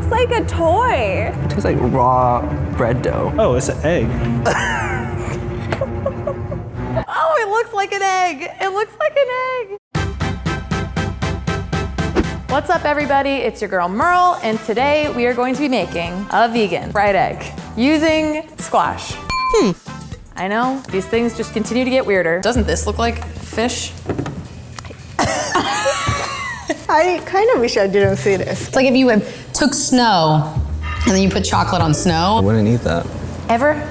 looks like a toy. It tastes like raw bread dough. Oh, it's an egg. Oh, it looks like an egg. It looks like an egg. What's up, everybody? It's your girl Merle, and today we are going to be making a vegan fried egg using squash. I know, these things just continue to get weirder. Doesn't this look like fish? I kind of wish I didn't see this. It's like if you took snow and then you put chocolate on snow. I wouldn't eat that. Ever?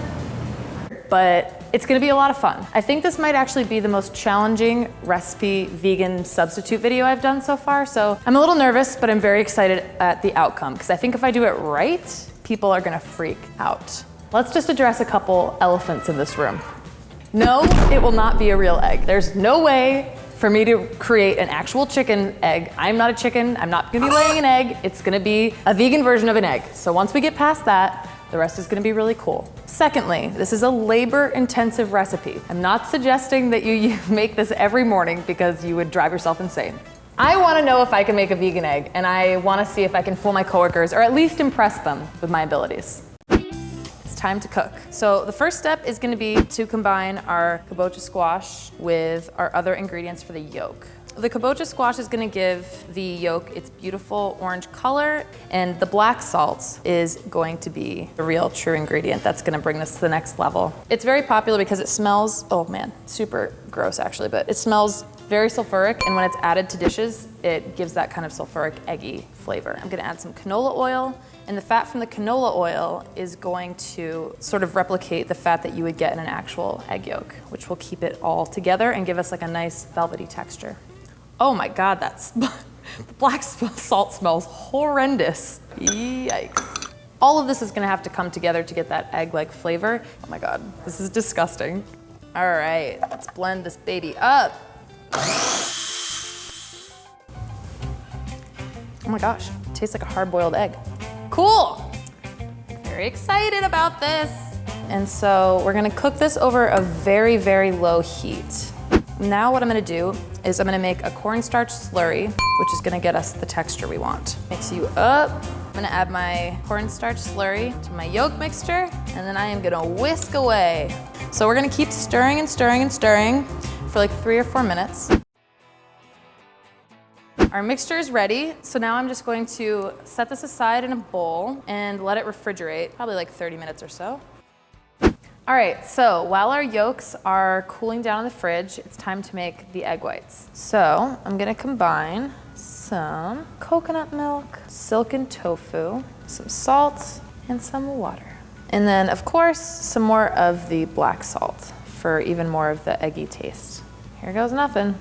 But it's gonna be a lot of fun. I think this might actually be the most challenging recipe vegan substitute video I've done so far, so I'm a little nervous, but I'm very excited at the outcome, because I think if I do it right, people are gonna freak out. Let's just address a couple elephants in this room. No, it will not be a real egg. There's no way for me to create an actual chicken egg. I'm not a chicken, I'm not gonna be laying an egg. It's gonna be a vegan version of an egg. So once we get past that, the rest is gonna be really cool. Secondly, this is a labor-intensive recipe. I'm not suggesting that you make this every morning because you would drive yourself insane. I wanna know if I can make a vegan egg, and I wanna see if I can fool my coworkers or at least impress them with my abilities. Time to cook. So the first step is gonna be to combine our kabocha squash with our other ingredients for the yolk. The kabocha squash is gonna give the yolk its beautiful orange color, and the black salt is going to be the real true ingredient that's gonna bring this to the next level. It's very popular because it smells, oh man, super gross actually, but it smells very sulfuric, and when it's added to dishes, it gives that kind of sulfuric, eggy flavor. I'm gonna add some canola oil, and the fat from the canola oil is going to sort of replicate the fat that you would get in an actual egg yolk, which will keep it all together and give us like a nice velvety texture. Oh my God, the black salt smells horrendous. Yikes. All of this is gonna have to come together to get that egg-like flavor. Oh my God, this is disgusting. All right, let's blend this baby up. Oh my gosh, it tastes like a hard-boiled egg. Cool, very excited about this. And so we're gonna cook this over a very, very low heat. Now what I'm gonna do is I'm gonna make a cornstarch slurry, which is gonna get us the texture we want. Mix you up. I'm gonna add my cornstarch slurry to my yolk mixture, and then I am gonna whisk away. So we're gonna keep stirring and stirring and stirring for like 3 or 4 minutes. Our mixture is ready, so now I'm just going to set this aside in a bowl and let it refrigerate, probably like 30 minutes or so. All right, so while our yolks are cooling down in the fridge, it's time to make the egg whites. So I'm gonna combine some coconut milk, silken tofu, some salt, and some water. And then, of course, some more of the black salt for even more of the eggy taste. Here goes nothing.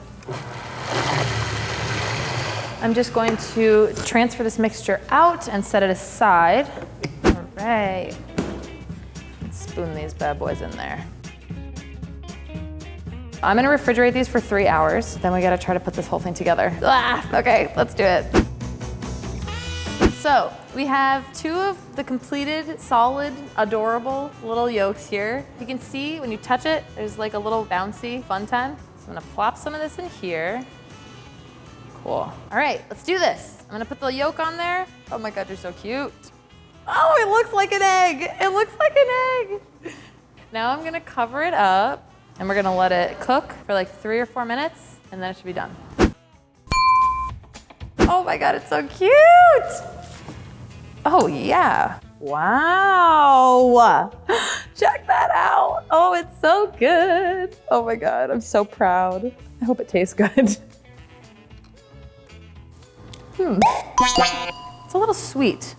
I'm just going to transfer this mixture out and set it aside. All right. Let's spoon these bad boys in there. I'm gonna refrigerate these for 3 hours. Then we gotta try to put this whole thing together. Okay, let's do it. So we have 2 of the completed, solid, adorable little yolks here. You can see when you touch it, there's like a little bouncy fun time. So I'm gonna plop some of this in here. Cool. All right, let's do this. I'm gonna put the yolk on there. Oh my God, you're so cute. Oh, it looks like an egg. It looks like an egg. Now I'm gonna cover it up and we're gonna let it cook for like 3 or 4 minutes and then it should be done. Oh my God, it's so cute. Oh yeah. Wow. Check that out. Oh, it's so good. Oh my God, I'm so proud. I hope it tastes good. It's a little sweet.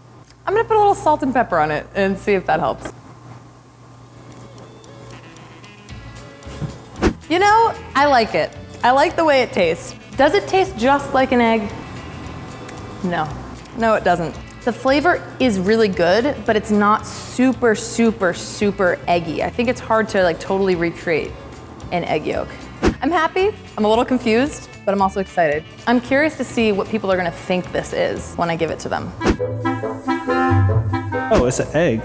I'm gonna put a little salt and pepper on it and see if that helps. You know, I like it. I like the way it tastes. Does it taste just like an egg? No, it doesn't. The flavor is really good, but it's not super, super, super eggy. I think it's hard to like totally recreate an egg yolk. I'm happy, I'm a little confused, but I'm also excited. I'm curious to see what people are gonna think this is when I give it to them. Oh, it's an egg.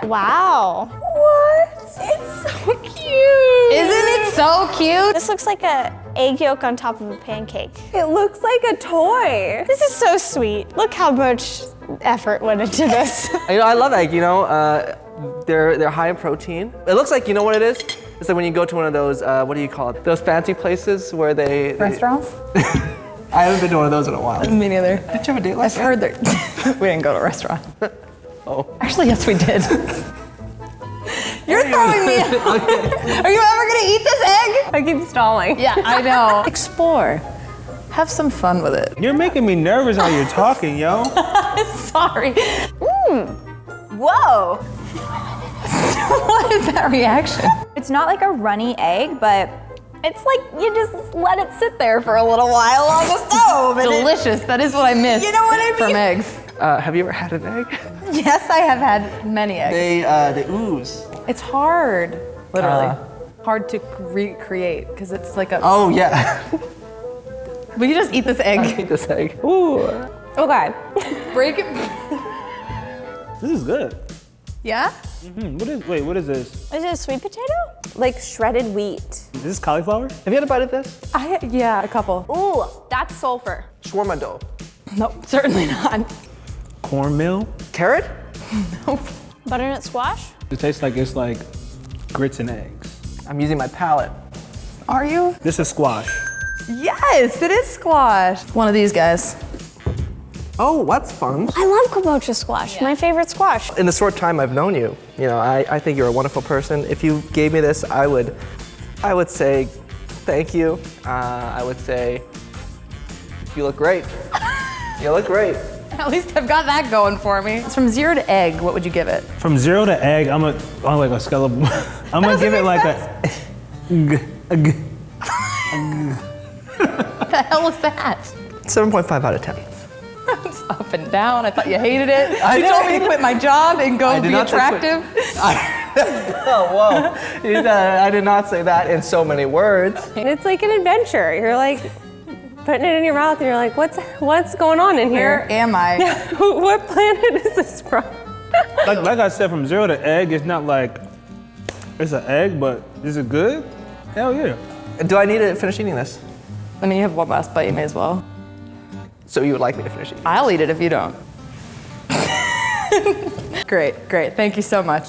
Wow. What? It's so cute. Isn't it so cute? This looks like a egg yolk on top of a pancake. It looks like a toy. This is so sweet. Look how much effort went into this. You know, I love egg, you know. They're high in protein. It looks like, you know what it is? It's like when you go to one of those, what do you call it? Those fancy places where they... Restaurants? I haven't been to one of those in a while. Me neither. Did you have a date last I've heard that we didn't go to a restaurant. Oh. Actually, yes, we did. You're throwing me out. Are you ever gonna eat this egg? I keep stalling. Yeah, I know. Explore. Have some fun with it. You're making me nervous how you're talking, yo. Sorry. Whoa! What is that reaction? It's not like a runny egg, but it's like you just let it sit there for a little while on the stove. And Delicious. That is what I miss. You know what I mean? From eggs. Have you ever had an egg? Yes, I have had many eggs. They ooze. It's hard, literally. Hard to recreate because it's like a. Oh, yeah. Will you just eat this egg? Eat this egg. Ooh. Okay. Break it. This is good. Yeah? What is this? Is it a sweet potato? like shredded wheat. Is this cauliflower? Have you had a bite of this? Yeah, a couple. Ooh, that's sulfur. Shawarma dough. Nope, certainly not. Cornmeal? Carrot? Nope. Butternut squash? It tastes like it's like grits and eggs. I'm using my palate. Are you? This is squash. Yes, it is squash. One of these guys. Oh, that's fun. I love kabocha squash, my favorite squash. In the short time I've known you, I think you're a wonderful person. If you gave me this, I would say thank you. I would say you look great. You look great. At least I've got that going for me. It's from 0 to egg. What would you give it? From 0 to egg, I'm like a scale of, I'm gonna give it like What the hell is that? 7.5 out of 10. It's up and down. I thought you hated it. I You did. told me to quit my job and go be attractive. Oh, whoa. I did not say that in so many words. It's like an adventure. You're like putting it in your mouth and you're like, what's going on in Where here? am I? What planet is this from? like I said, from 0 to egg, it's not like, it's an egg, but is it good? Hell yeah. Do I need to finish eating this? I mean, you have one last bite. You may as well. So you would like me to finish eating? I'll eat it if you don't. Great. Thank you so much.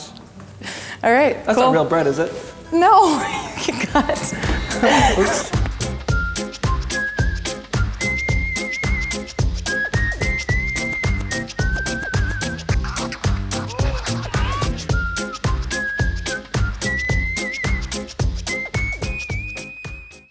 All right, That's cool. not real bread, is it? No, you got. Oops.